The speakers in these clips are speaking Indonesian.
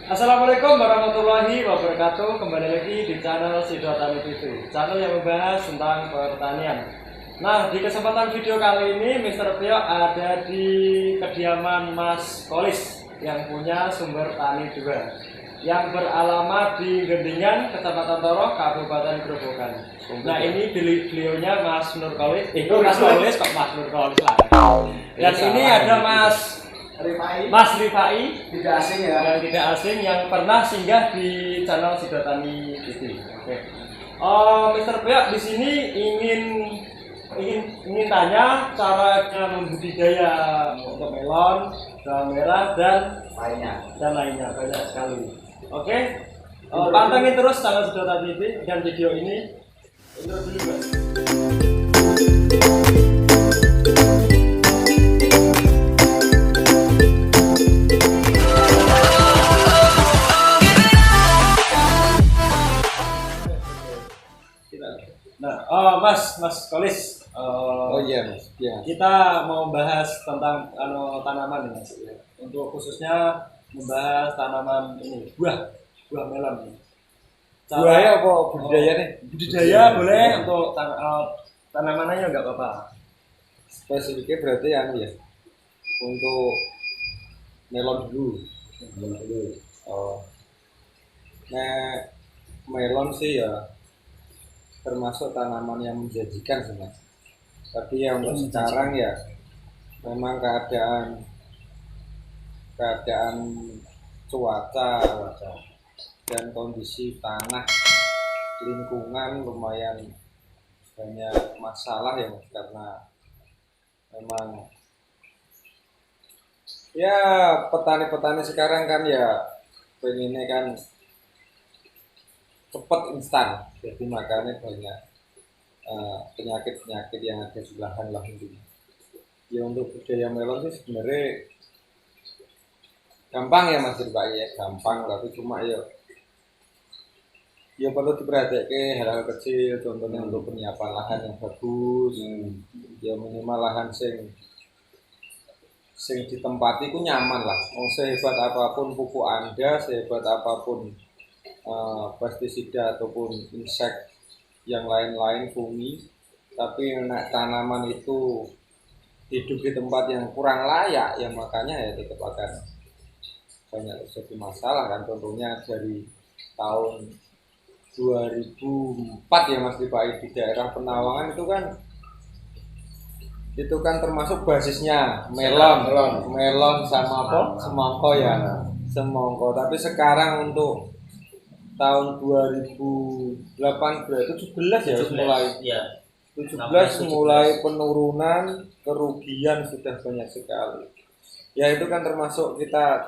Assalamualaikum warahmatullahi wabarakatuh. Kembali lagi di channel Sidotani TV, channel yang membahas tentang pertanian. Nah, di kesempatan video kali ini Mr. Prio ada di kediaman Mas Kolis yang punya sumber tani 2 yang beralamat di Gendingan, Kecamatan Toro, Kabupaten Grobogan. Nah, ini beliaunya Mas Nur Kolis. Mas Kolis kok Mas Nur Kolis lah. Dan ini ada Mas Rifai, tidak asing ya, yang tidak asing yang pernah singgah di channel Sidotani TV. Oke. Mr. Prio di sini ingin tanya cara membudidaya untuk melon, bawang merah dan lainnya banyak sekali. Oke. Pantengin terus channel Sidotani TV dan video ini. Intro dulu, Mas. Nah, Mas Kolis. oh iya Mas, ya. Kita mau bahas tentang tanaman nih, Mas. Untuk khususnya membahas tanaman ini, buah melon. Buahnya apa budidaya nih? Budidaya boleh, untuk tanamannya nggak apa-apa. Spesifiknya berarti yang ya untuk melon dulu. Oh, nah melon sih ya termasuk tanaman yang menjanjikan sih Mas. Tapi ya untuk sekarang ya memang keadaan cuaca dan kondisi tanah lingkungan lumayan banyak masalah ya Mas, karena memang ya petani-petani sekarang kan ya pengennya kan cepat instan, jadi makanya banyak penyakit-penyakit yang ada di lahan-lahan ini. Ya untuk budaya melon sih sebenarnya gampang ya Mas Pak ya, gampang, tapi cuma ya perlu diperhatikan hal-hal kecil, contohnya untuk penyiapan lahan yang bagus, ya minimal lahan sing ditempati ku nyaman lah. Mau sehebat apapun pupuk Anda, sehebat apapun pestisida ataupun insek yang lain-lain fungi, tapi tanaman itu hidup di tempat yang kurang layak, ya makanya ya tetap akan banyak terjadi masalah kan. Contohnya dari tahun 2004 ya Mas Dipai, di daerah Penawangan itu kan termasuk basisnya melon sama apa semangko ya, semangko. Tapi sekarang untuk tahun 2017 ya mulai 17 mulai penurunan, kerugian sudah banyak sekali. Ya itu kan termasuk kita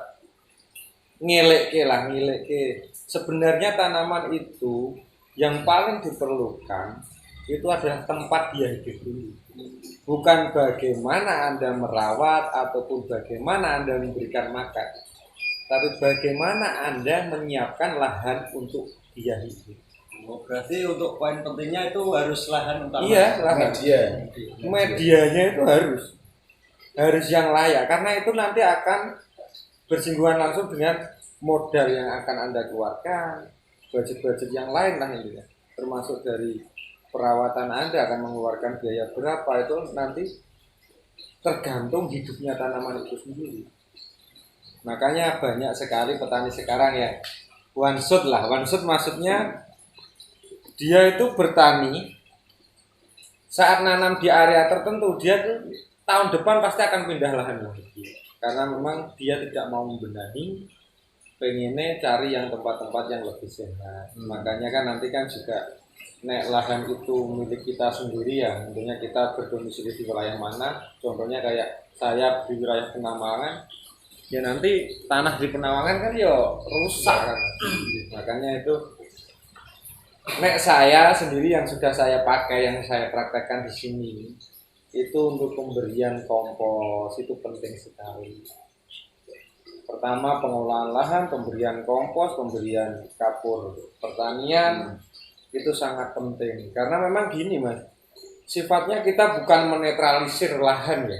ngeleke. Sebenarnya tanaman itu yang paling diperlukan itu adalah tempat dia hidup dulu. Bukan bagaimana Anda merawat ataupun bagaimana Anda memberikan makan, tapi bagaimana Anda menyiapkan lahan untuk dia hidup. Berarti untuk poin pentingnya itu harus lahan utama. Iya, lahan medianya itu harus yang layak, karena itu nanti akan bersinggungan langsung dengan modal yang akan Anda keluarkan, budget yang lain lah ini ya. Termasuk dari perawatan Anda akan mengeluarkan biaya berapa, itu nanti tergantung hidupnya tanaman itu sendiri. Makanya banyak sekali petani sekarang ya one shot maksudnya dia itu bertani saat nanam di area tertentu, dia tuh tahun depan pasti akan pindah lahan lagi, karena memang dia tidak mau membenahi, pengennya cari yang tempat-tempat yang lebih sehat. Makanya kan nanti kan juga lahan itu milik kita sendiri ya, tentunya kita berdomisili di wilayah mana. Contohnya kayak saya di wilayah Penawangan, ya nanti tanah di Penawangan kan ya rusak kan. Makanya itu saya sendiri yang sudah saya pakai, yang saya praktekkan di sini, itu untuk pemberian kompos itu penting sekali. Pertama pengolahan lahan, pemberian kompos, pemberian kapur pertanian itu sangat penting. Karena memang gini Mas, sifatnya kita bukan menetralisir lahan ya.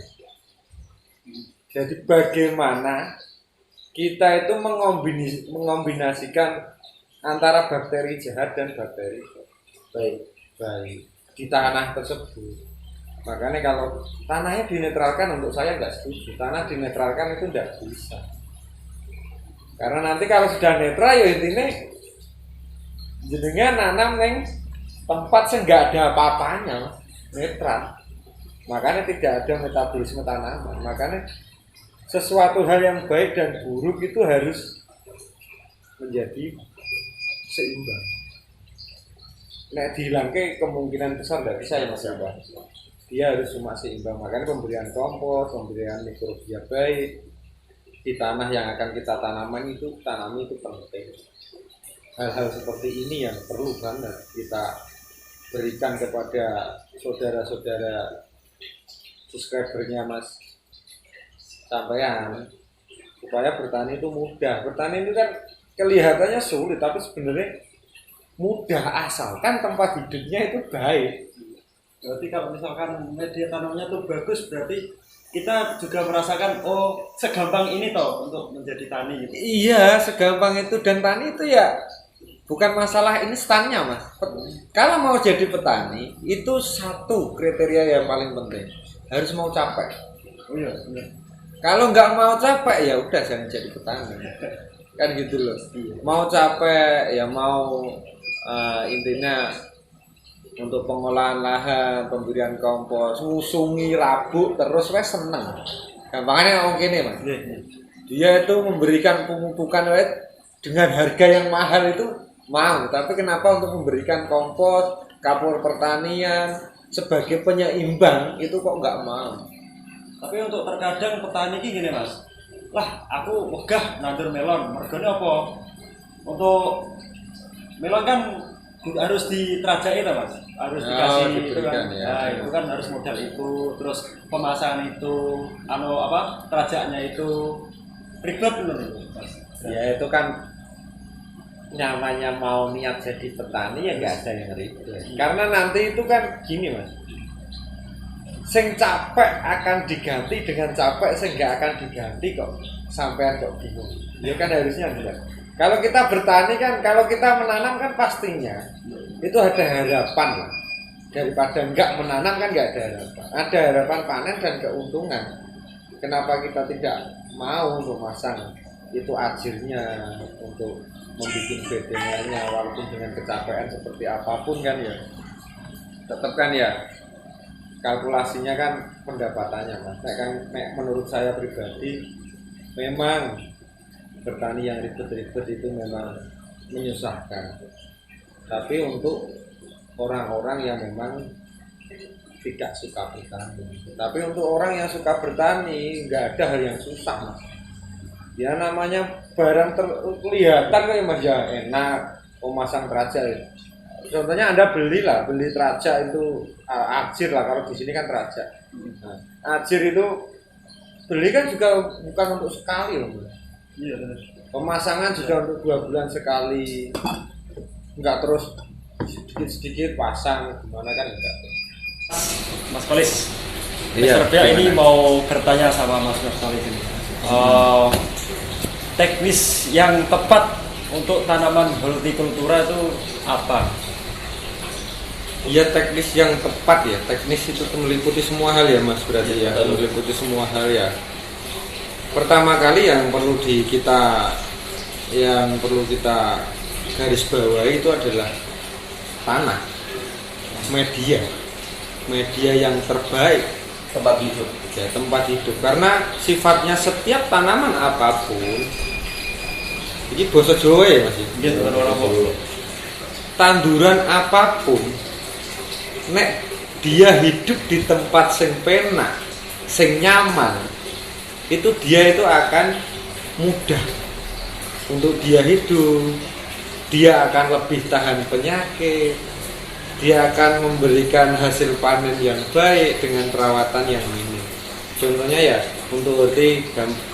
Jadi bagaimana kita itu mengombinasikan antara bakteri jahat dan bakteri baik di tanah tersebut. Makanya kalau tanahnya dinetralkan, untuk saya nggak setuju. Tanah dinetralkan itu nggak bisa. Karena nanti kalau sudah netral ya intinya jenengan nanam neng tempat yang nggak ada apa-apanya, netral. Makanya tidak ada metabolisme tanaman. Makanya sesuatu hal yang baik dan buruk itu harus menjadi seimbang. Nek dihilangke kemungkinan besar tidak bisa ya Mas Abah. Dia harus cuma seimbang. Makanya pemberian kompos, pemberian mikrobia baik di tanah yang akan kita tanami itu penting. Hal-hal seperti ini yang perlu banget kita berikan kepada saudara-saudara subscribernya Mas sampean, supaya bertani itu mudah. Bertani itu kan kelihatannya sulit, tapi sebenarnya mudah asalkan tempat hidupnya itu baik. Berarti kalau misalkan media tanamnya tuh bagus, berarti kita juga merasakan oh segampang ini toh untuk menjadi tani gitu. Iya, segampang itu. Dan tani itu ya bukan masalah instannya Mas. Kalau mau jadi petani itu satu kriteria yang paling penting, harus mau capek. Oh iya, benar. Kalau nggak mau capek ya udah jangan jadi petani. Kan gitu loh. Mau capek ya mau intinya untuk pengolahan lahan, pemberian kompos, ngusungi rabuk terus wes seneng. Gampangnya ngomong gini Mas. Dia itu memberikan pemupukan dengan harga yang mahal itu mau, tapi kenapa untuk memberikan kompos, kapur pertanian sebagai penyeimbang itu kok nggak mau? Tapi untuk terkadang petani ini gini Mas, lah aku wegah nandur melon, mergone apa? Untuk melon kan harus diterajai itu Mas, harus dikasih itu kan, ya. Nah, itu kan harus modal itu, terus pemasangan itu, terajaknya itu ribet bener itu Mas. Ya itu kan namanya mau niat jadi petani ya nggak ada yang ribet. Karena nanti itu kan gini Mas, sing capek akan diganti dengan capek sing nggak akan diganti kok, sampean kok bingung. Ya kan harusnya jelas. Kalau kita bertani kan, kalau kita menanam kan pastinya itu ada harapan lah. Daripada nggak menanam kan nggak ada harapan. Ada harapan panen dan keuntungan. Kenapa kita tidak mau memasang itu ajirnya untuk membuat bedanya walaupun dengan kecapean seperti apapun kan ya. Tetap kan ya kalkulasinya kan pendapatannya Mas. Menurut saya pribadi memang bertani yang ribet-ribet itu memang menyusahkan. Tapi untuk orang-orang yang memang tidak suka bertani. Tapi untuk orang yang suka bertani nggak ada hal yang susah Mas. Ya namanya barang kelihatan kayak Mas ya enak, memasang teraja ya. Contohnya Anda beli teraja itu ajir lah, kalau di sini kan teraja. Nah, ajir itu beli kan juga bukan untuk sekali loh. Iya benar. Pemasangan juga untuk 2 bulan sekali, enggak terus sedikit-sedikit pasang gimana kan enggak. Mas Kolis, Iya, Mr. Pia ini mau bertanya sama Mas Kolis ini. Teknis yang tepat untuk tanaman hortikultura itu apa? Iya teknis yang tepat ya, teknis itu meliputi semua hal ya Mas, berarti ya, meliputi semua hal ya. Pertama kali yang perlu kita garis bawahi itu adalah tanah, media yang terbaik, Tempat hidup. ya tempat hidup. Karena sifatnya setiap tanaman apapun, ini bahasa Jawa ya Mas, Gitu kan orang tanduran apapun nek dia hidup di tempat sing penak, sing nyaman, itu dia itu akan mudah untuk dia hidup. Dia akan lebih tahan penyakit. Dia akan memberikan hasil panen yang baik dengan perawatan yang minim. Contohnya ya untuk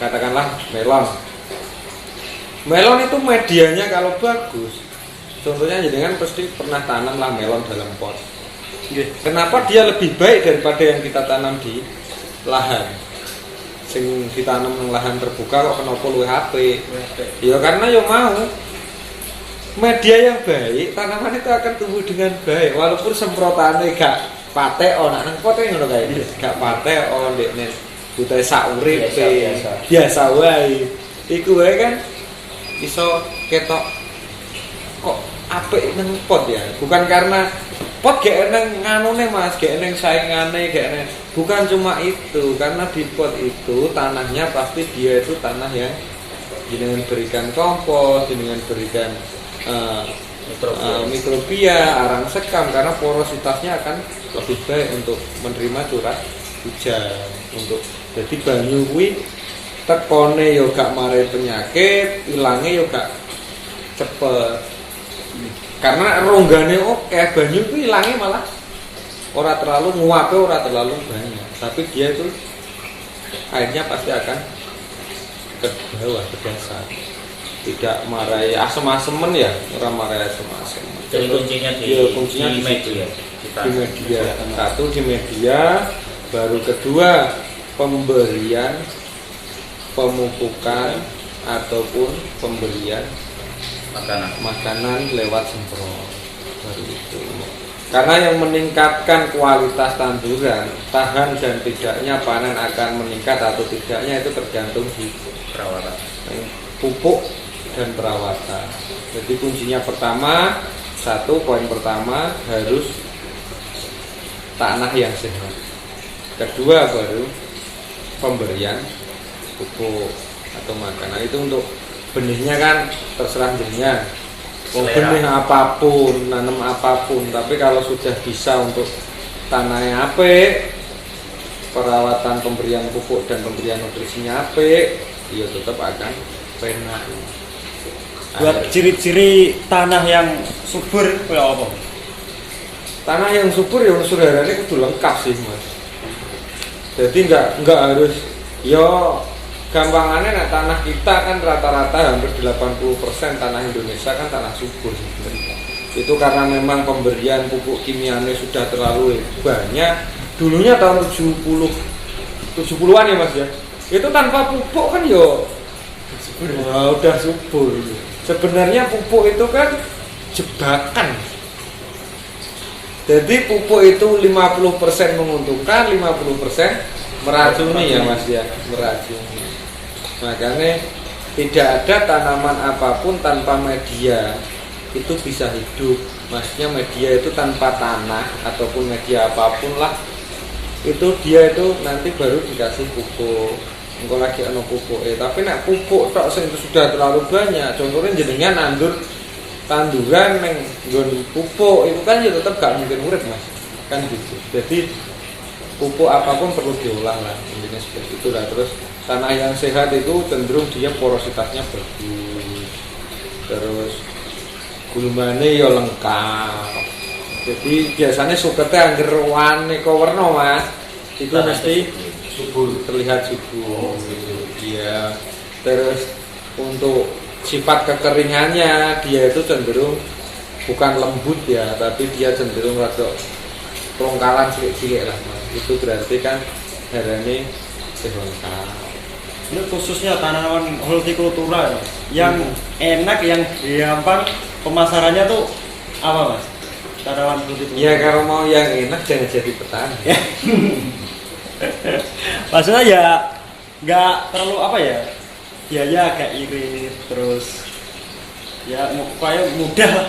katakanlah melon. Melon itu medianya kalau bagus. Contohnya jangan pasti pernah tanamlah melon dalam pot. Kenapa dia lebih baik daripada yang kita tanam di lahan? sing ditanam nang lahan terbuka kok kenapa luwih apik. Ya karena ya mau media yang baik, tanaman itu akan tumbuh dengan baik walaupun semprotannya gak pateon, nang pote ngono kae. Gak pateon ndekne butuh sak uripe. Biasa wae. Iku wae kan iso ketok kok apik nang pot ya. Bukan karena pot gak eneng nganune Mas, gak eneng saingane, gak eneng. Bukan cuma itu, karena di pot itu tanahnya pasti dia itu tanah yang dengan berikan kompos, dengan berikan mikrobia, arang sekam, karena porositasnya akan lebih baik untuk menerima curah hujan. Untuk jadi banyu kuwi tekone yo gak marai penyakit, ilange yo gak cepet. Karena ronggane oke, banyu itu ilange malah ora terlalu nguape, ora terlalu banyak. Tapi dia itu airnya pasti akan ke bawah, ke dasar. Tidak marai asem-asemen ya, orang marai asem-asemen. Jadi kuncinya di media. Di media. Satu di media, baru kedua pemberian pemupukan ataupun pemberian makanan lewat semprot. Baru itu. Karena yang meningkatkan kualitas tanduran, tahan dan tidaknya panen akan meningkat atau tidaknya itu tergantung di Perawatan. pupuk dan perawatan. Jadi kuncinya pertama, poin pertama harus tanah yang sehat. Kedua baru pemberian pupuk atau makanan. Itu untuk benihnya kan terserah jenengan. Benih apapun, nanam apapun, tapi kalau sudah bisa untuk tanahnya apik, perawatan pemberian pupuk dan pemberian nutrisinya apik, ya tetap akan penak. Buat ciri-ciri tanah yang subur kayak apa? Tanah yang subur ya unsur hariannya kudu lengkap sih Mas. Jadi enggak harus yo gampangannya nah, tanah kita kan rata-rata hampir 80% tanah Indonesia kan tanah subur sebenarnya. Itu karena memang pemberian pupuk kimianya sudah terlalu banyak. Dulunya tahun 70-an ya Mas ya. Itu tanpa pupuk kan yo udah subur. Sebenarnya pupuk itu kan jebakan. Jadi pupuk itu 50% menguntungkan, 50% meracuni ya Mas ya, meracuni. Makanya tidak ada tanaman apapun tanpa media itu bisa hidup. Maksudnya media itu tanpa tanah ataupun media apapun lah, itu dia itu nanti baru dikasih pupuk. Engko lagi ana pupuk tapi nek pupuk tok sing sudah terlalu banyak, contohnya jenengan nandur tanduran neng nggon pupuk itu kan ya tetap gak mungkin urip Mas. Kan gitu. Jadi pupuk apapun perlu diolah lah, intinya seperti itulah. Terus tanah yang sehat itu cenderung dia porositasnya bagus. Terus gulmane ya lengkap. Jadi biasanya sukete angger warna Mas. Itu mesti subur, terlihat subur dia. Terus untuk sifat kekeringannya dia itu cenderung bukan lembut ya, tapi dia cenderung rada rongkalan cilik-cilik lah Mas. Itu berarti kan darane lengkap. Ini khususnya tanaman hortikultura ya. Yang enak, yang gampang pemasarannya tuh apa Mas? Tanaman hortikultura. Ya kalau mau yang enak jangan jadi petani. Maksudnya ya nggak terlalu apa ya, biaya agak irit, terus ya kayak mudah lah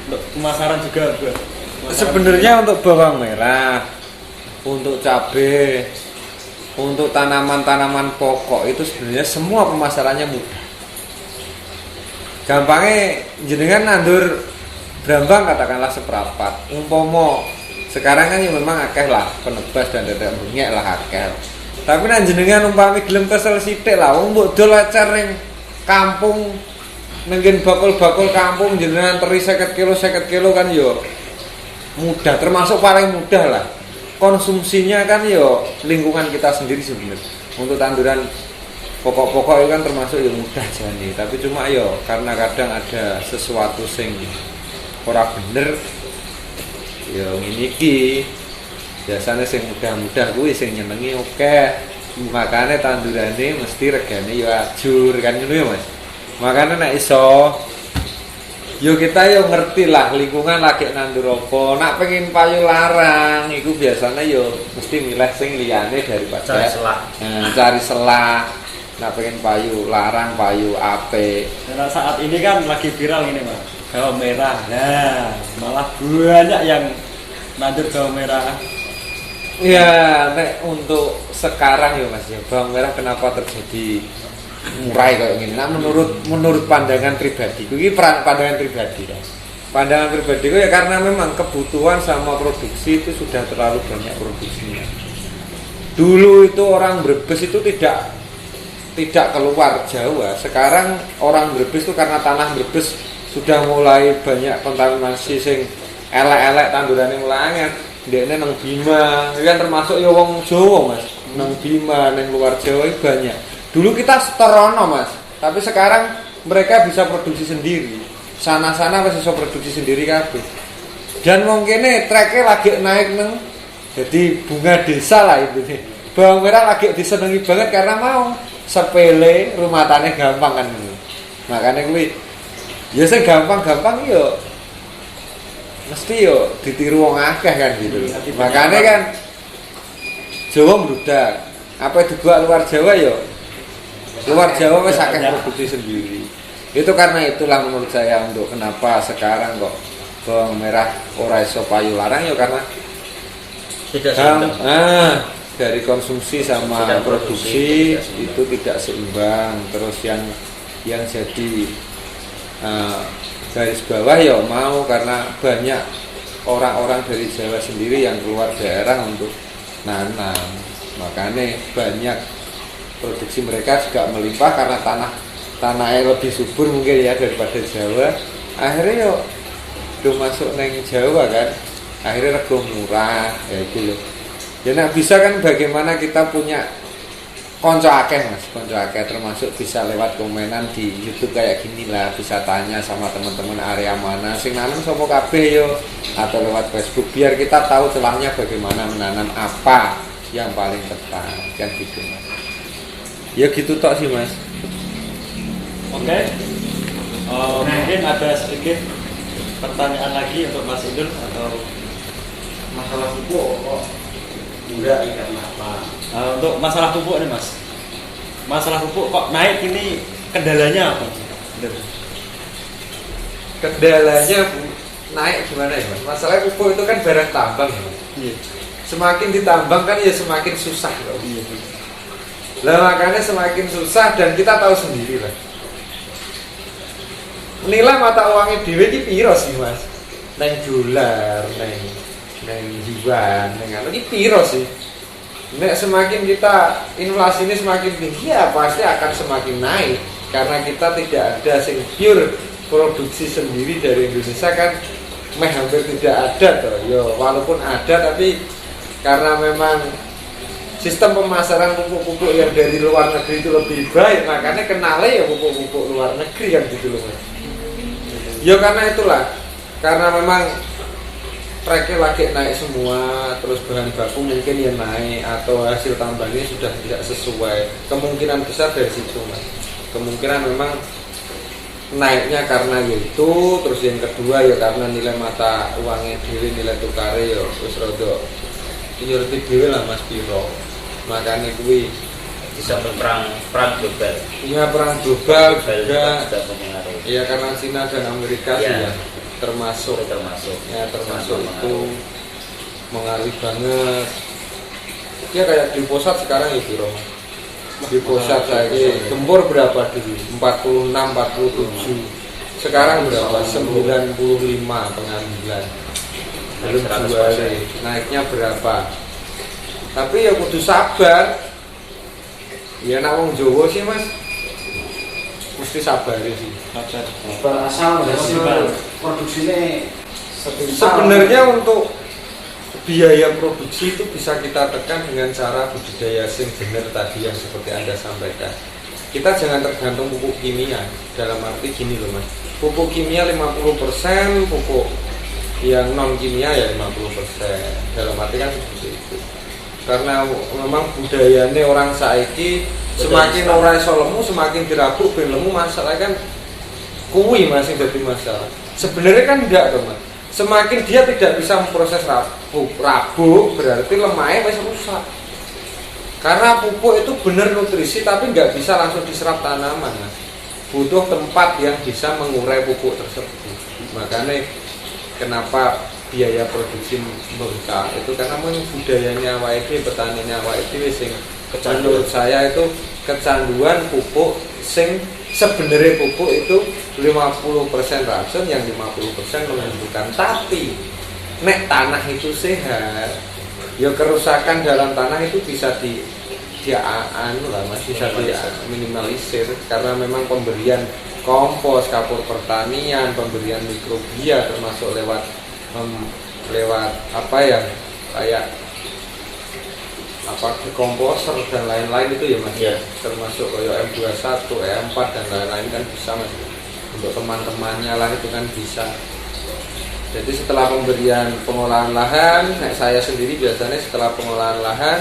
untuk pemasaran juga buat sebenarnya untuk bawang merah, untuk cabai, untuk tanaman-tanaman pokok itu sebenarnya semua pemasarannya mudah. Gampangnya jenengan nandur brambang katakanlah seprapat, umpomo sekarang kan ya memang akeh lah penebas dan dadak bengek lah akeh. Tapi nek jenengan umpami gelem kesel sithik lah wong mbok dol acar ning kampung nenggen bakul-bakul kampung jenengan teri 50 kilo kan yo mudah, termasuk paling mudah lah. Konsumsinya kan yo lingkungan kita sendiri sebenarnya. Untuk tanduran pokok-pokok itu kan termasuk yang mudah jane, tapi cuma yo karena kadang ada sesuatu sing ora bener ya ngene iki. Biasanya sing mudah-mudah kuwi sing nyenengi oke. Makanya tandurane mesti regane ya ajur kan ngono ya Mas. Makanya nek iso yo kita yo ngerti lah lingkungan lagi nandur apa. Nak pengen payu larang iku biasanya yo mesti milih sing liyane daripada Cari selah. Cari selah. Nak pengen payu larang, payu apik. Karena saat ini kan lagi viral ini Mas, bawang merah. Nah, malah banyak yang nandur bawang merah. Ya, nek untuk sekarang ya Mas ya, bawang merah kenapa terjadi murah kayak gini? Nah, menurut pandangan pribadiku, ini pandangan pribadi ya. Pandangan pribadiku ya karena memang kebutuhan sama produksi itu sudah terlalu banyak produksinya. Dulu itu orang Brebes itu tidak keluar Jawa. Sekarang orang Brebes itu karena tanah Brebes sudah mulai banyak kontaminasi sing elek-elek tandurane mulai ndekne nang Bima, itu kan termasuk ya wong Jawa Mas. Nang Bima, nang luar Jawa itu banyak. Dulu kita seterono Mas, tapi sekarang mereka bisa produksi sendiri. Sana-sana masih bisa produksi sendiri kabeh. Dan mungkin treknya lagi naik nang jadi bunga desa lah itu nih. Bawang merah lagi disenengi banget karena mau sepele, rumah tangga gampang kan. Makanya kuwi ya sing gampang-gampang yo mesti yo ditiru wong akeh kan gitu. Makanya kan Jawa mbludak. Apa juga luar Jawa yo? Luar Jawa wis akeh produksi sendiri. Itu karena itulah menurut saya untuk kenapa sekarang kok bawang merah ora iso payu larang ya karena Tidak seimbang. dari konsumsi sama Tidak produksi produksi, itu tidak seimbang. Terus yang jadi garis bawah ya mau karena banyak orang-orang dari Jawa sendiri yang keluar daerah untuk nanam, makanya banyak produksi mereka juga melimpah karena tanahnya lebih subur mungkin ya daripada Jawa. Akhirnya yo udah masuk neng Jawa kan, akhirnya rego murah ya itu loh. Ya nak bisa kan bagaimana kita punya konco akeh Mas, konco akeh termasuk bisa lewat komenan di YouTube kayak gini lah, bisa tanya sama teman-teman area mana sing nanam sapa kabeh yo, atau lewat Facebook biar kita tahu celahnya bagaimana menanam apa yang paling tepat kan gitu Mas. Ya gitu tok sih Mas. Oke. Mungkin ada sedikit pertanyaan lagi untuk Mas Idul atau masalah pupuk kok enggak karena apa? untuk masalah pupuk nih Mas. Masalah pupuk kok naik ini kendalanya apa? Kendalanya naik gimana ya Mas? Masalahnya pupuk itu kan barang tambang ya Mas. Iya. Semakin ditambang kan ya semakin susah loh. Iya. Lah makanya semakin susah dan kita tahu sendiri lah. Nilai mata uangnya dhewe iki piro sih Mas? Neng dolar, neng yuan, neng apa iki piro sih? Nek semakin kita inflasi ini semakin tinggi ya pasti akan semakin naik karena kita tidak ada sing pure produksi sendiri dari Indonesia kan hampir tidak ada toh. Yo walaupun ada tapi karena memang sistem pemasaran pupuk-pupuk yang dari luar negeri itu lebih baik, makanya kenalnya ya pupuk-pupuk luar negeri kan gitu loh Mas. Ya karena itulah, karena memang treknya lagi naik semua, terus bahan baku mungkin ya naik atau hasil tambangnya sudah tidak sesuai. Kemungkinan besar dari situ Mas. Kemungkinan memang naiknya karena itu, terus yang kedua ya karena nilai mata uangnya dhewe, nilai tukare ya wis rada ngerti dhewe lah Mas piro. Makanya kuwi Bisa berperang global. ya perang global juga. Sudah mempengaruhi. Ya karena Cina dan Amerika sih Ya. ya termasuk Termasuk itu mengaruhi banget. Ya kayak di pusat sekarang ya biro. Di pusat lagi gempur berapa dulu? 46, 47. Sekarang berapa? 95 pengambilan. Belum jual, naiknya berapa? Tapi ya kudu sabar. Ya nak wong Jawa sih Mas, mesti sabar sih. Berasal hasil produksinya Sebenarnya untuk biaya produksi itu bisa kita tekan dengan cara budidaya sing bener tadi yang seperti Anda sampaikan. Kita jangan tergantung pupuk kimia. Dalam arti gini loh Mas, pupuk kimia 50%, pupuk yang non kimia ya 50%. Dalam arti kan seperti itu. karena memang budayane orang saiki semakin ora iso lemu semakin dirabuk ben lemu, masalah kan kuwi masih jadi masalah. Sebenarnya kan enggak tuh Mas. Semakin dia tidak bisa memproses rabuk berarti lemahnya masih rusak. Karena pupuk itu benar nutrisi tapi nggak bisa langsung diserap tanaman Mas. Butuh tempat yang bisa mengurai pupuk tersebut. Makanya kenapa biaya produksi membengkak itu karena memang budayanya awake dhewe, petaninya awake dhewe sing menurut saya itu kecanduan pupuk sing sebenarnya pupuk itu 50% racun, yang 50% menentukan. Tapi nek tanah itu sehat, ya kerusakan dalam tanah itu bisa bisa minimalisir karena memang pemberian kompos, kapur pertanian, pemberian mikrobia termasuk lewat apa ya kayak apa komposer dan lain-lain itu ya Mas. Ya. Termasuk kayak M21, E4 dan lain-lain kan bisa Mas. Untuk teman-temannya lah itu kan bisa. Jadi setelah pemberian pengolahan lahan, saya sendiri biasanya setelah pengolahan lahan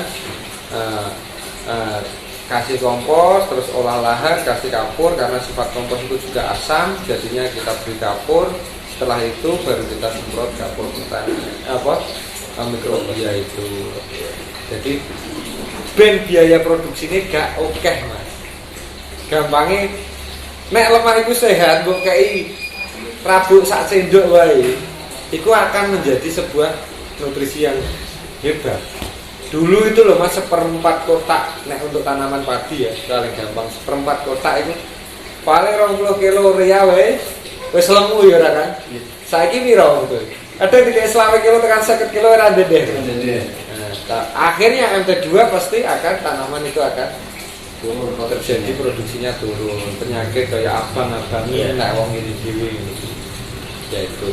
kasih kompos, terus olah lahan, kasih kapur karena sifat kompos itu juga asam, jadinya kita beri kapur. Setelah itu baru kita semprot kapur mikrobia itu. Jadi ben biaya produksi ini gak oke Mas. Gampangnya nek lemah itu sehat mbok kei rabuk sak sendok wae. Itu akan menjadi sebuah nutrisi yang hebat. Dulu itu loh Mas, seperempat kotak nek untuk tanaman padi ya, paling gampang seperempat kotak itu paling 20 kilo urea wis lemu ya ora kan. Saiki piro itu? Ada tidak selama kilo tekan 50 kilo ora ndedeh. Nah, akhirnya MT2 pasti akan tanaman itu akan turun, terjadi produksinya turun, penyakit kayak abang-abangnya nek wong ini dhewe ya itu.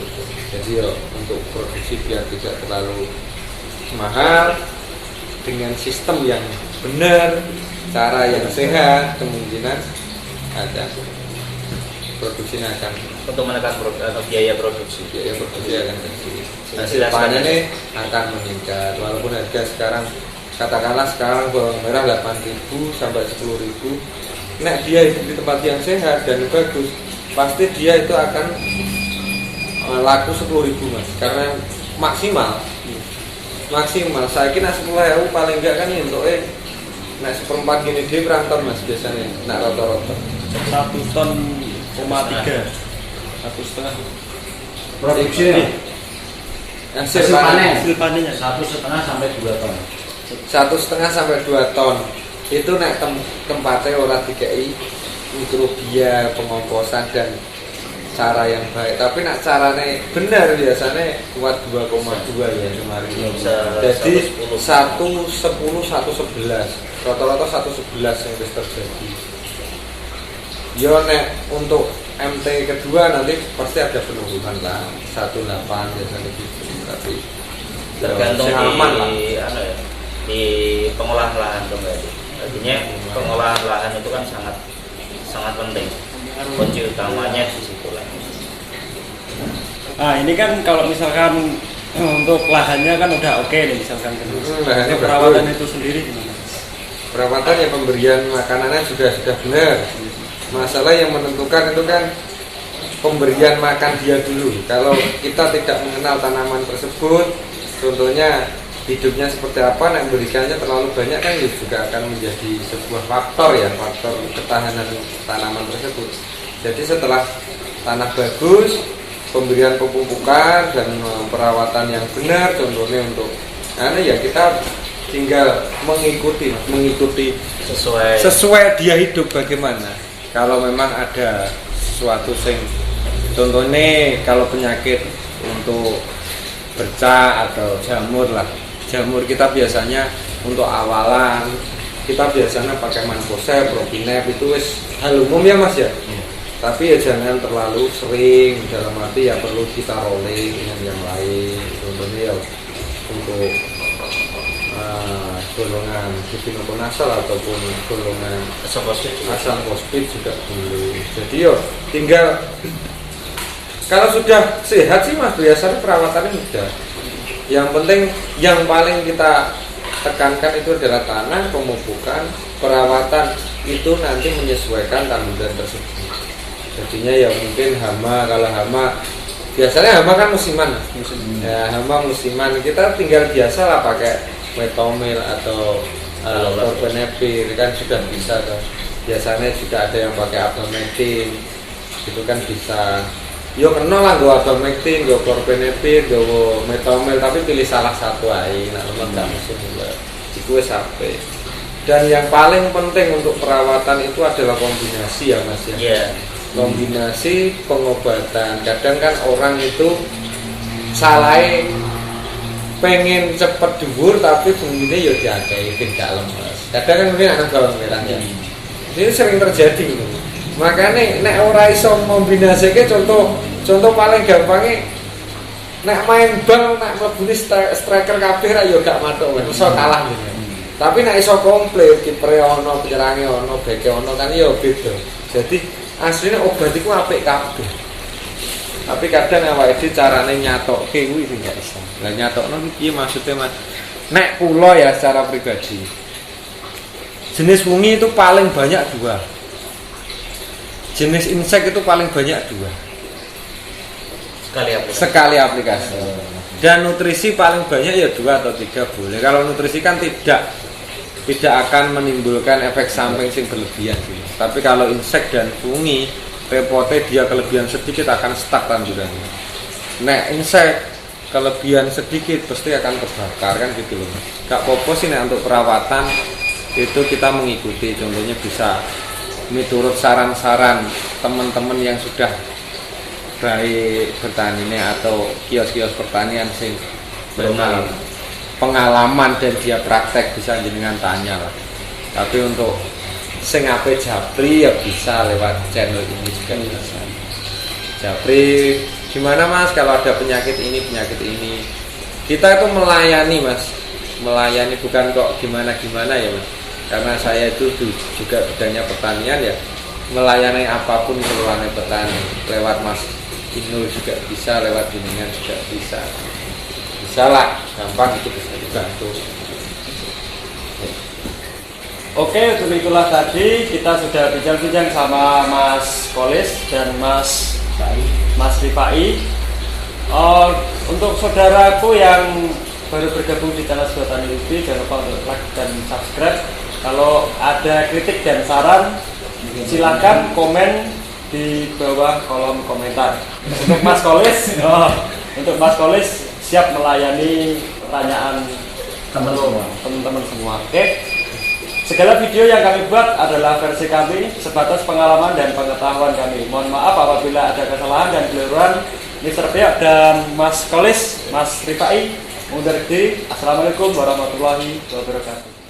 Jadi ya, untuk produksi biar tidak terlalu mahal dengan sistem yang benar, cara yang sehat, kemungkinan ada produksinya akan untuk menekan biaya produksi akan kecil. Hasil panennya akan meningkat walaupun harga sekarang katakanlah sekarang bawang merah 8.000 sampai 10.000. Nek dia hidup di tempat yang sehat dan bagus, pasti dia itu akan laku 10.000 Mas, karena maksimal. Saya kira 10.000 paling enggak kan untuk nek seperempat gini dia berang ton Mas biasanya nek rata-rata 1,3 ton, 1,5 produksinya hasil panennya 1,5 sampai 2 ton. 1,5 sampai 2 ton. Itu nek tempatnya ora dikai mikrobia, pengomposan dan cara yang baik. Tapi nak carane benar biasanya kuat 2,2 ya kemarin. Jadi 110 111. Rata-rata 111 yang terjadi. Yo nek untuk MT kedua nanti pasti ada penurunan lah 18 biasanya gitu. Tapi tergantung aman lah. Di pengolahan lahan kembali. Artinya pengolahan lahan itu kan sangat penting. Kunci utamanya di situ lah. Nah ini kan kalau misalkan untuk lahannya kan udah oke nih misalkan lahannya perawatan itu sendiri gimana? Perawatan ya pemberian makanannya sudah benar. Masalah yang menentukan itu kan pemberian makan dia dulu. Kalau kita tidak mengenal tanaman tersebut, contohnya hidupnya seperti apa, nek berikannya terlalu banyak kan juga akan menjadi sebuah faktor ketahanan tanaman tersebut. Jadi setelah tanah bagus, pemberian pemupukan dan perawatan yang benar, contohnya untuk ya kita tinggal mengikuti sesuai dia hidup bagaimana. Kalau memang ada sesuatu contohnya kalau penyakit untuk bercak atau jamur kita biasanya untuk awalan kita biasanya pakai Mancozeb, Propinep itu wis hal umum ya Mas ya. Tapi ya jangan terlalu sering, dalam arti ya perlu kita rolling dengan yang lain. Contohnya ya untuk golongan difenokonazol ataupun golongan asam fosfat juga boleh. Jadi yo tinggal kalau sudah sehat sih Mas biasanya perawatannya mudah. Yang penting yang paling kita tekankan itu adalah tanah, pemupukan, perawatan itu nanti menyesuaikan tanduran tersebut. Jadinya ya mungkin hama, kalau hama biasanya hama kan musiman. Ya, hama musiman kita tinggal biasa lah pakai metomil atau korbenepir kan sudah bisa kan. Biasanya juga ada yang pakai abamectin, itu kan bisa. Yo kena lah gue abamectin, gue korbenepir, gue metomil, tapi pilih salah satu aja. Nah, nggak musim itu sampai. Dan yang paling penting untuk perawatan itu adalah kombinasi ya Mas ya. Iya. Kombinasi pengobatan. Kadang kan orang itu salah pengen cepet dhuwur tapi bumbunya ya diakai ben gak lemes. Kadang kan mungkin anak bawang merahnya. Ini sering terjadi gitu. Makanya nek ora iso kombinasike contoh paling gampangnya nek main bal nek mlebune striker kabeh ra ya gak matuk wis iso kalah gitu. Tapi nek iso komplit kipere ono, penyerange ono, beke ono kan ya beda. Jadi aslinya obat itu apik kabeh. Tapi kadang awake dhewe carane nyatokke kuwi sing gak iso. Lah nyatokno iki piye maksudnya Mas? Nek kula ya secara pribadi. Jenis fungi itu paling banyak 2. Jenis insek itu paling banyak 2. Sekali aplikasi. Dan nutrisi paling banyak ya 2 atau 3 boleh. Kalau nutrisi kan tidak akan menimbulkan efek samping yang berlebihan gitu. Tapi kalau insek dan fungi repotnya dia kelebihan sedikit akan stuck tandurannya. Nek insek kelebihan sedikit pasti akan kebakar kan gitu loh. Gak apa-apa sih nek untuk perawatan itu kita mengikuti, contohnya bisa menurut saran-saran teman-teman yang sudah baik bertaninya atau kios-kios pertanian sing benar pengalaman dan dia praktek bisa jenengan tanya lah. Tapi untuk sing ape Japri ya bisa lewat channel ini juga bisa. Japri gimana Mas kalau ada penyakit ini kita itu melayani Mas, melayani bukan kok gimana ya Mas. Karena saya itu juga bidangnya pertanian ya, melayani apapun keluhannya petani lewat Mas Inul juga bisa, lewat jenengan juga bisa lah, gampang itu bisa dibantu. Oke, untuk itulah tadi kita sudah bincang-bincang sama Mas Kolis dan Mas Rifai. Untuk saudaraku yang baru bergabung di channel Sedotan TV, jangan lupa untuk like dan subscribe. Kalau ada kritik dan saran, silakan komen di bawah kolom komentar. Untuk Mas Kolis siap melayani pertanyaan teman-teman semua. Oke. Segala video yang kami buat adalah versi kami, sebatas pengalaman dan pengetahuan kami. Mohon maaf apabila ada kesalahan dan keliruan. Mr. Piyok dan Mas Kolis, Mas Rifai, undur diri. Assalamualaikum warahmatullahi wabarakatuh.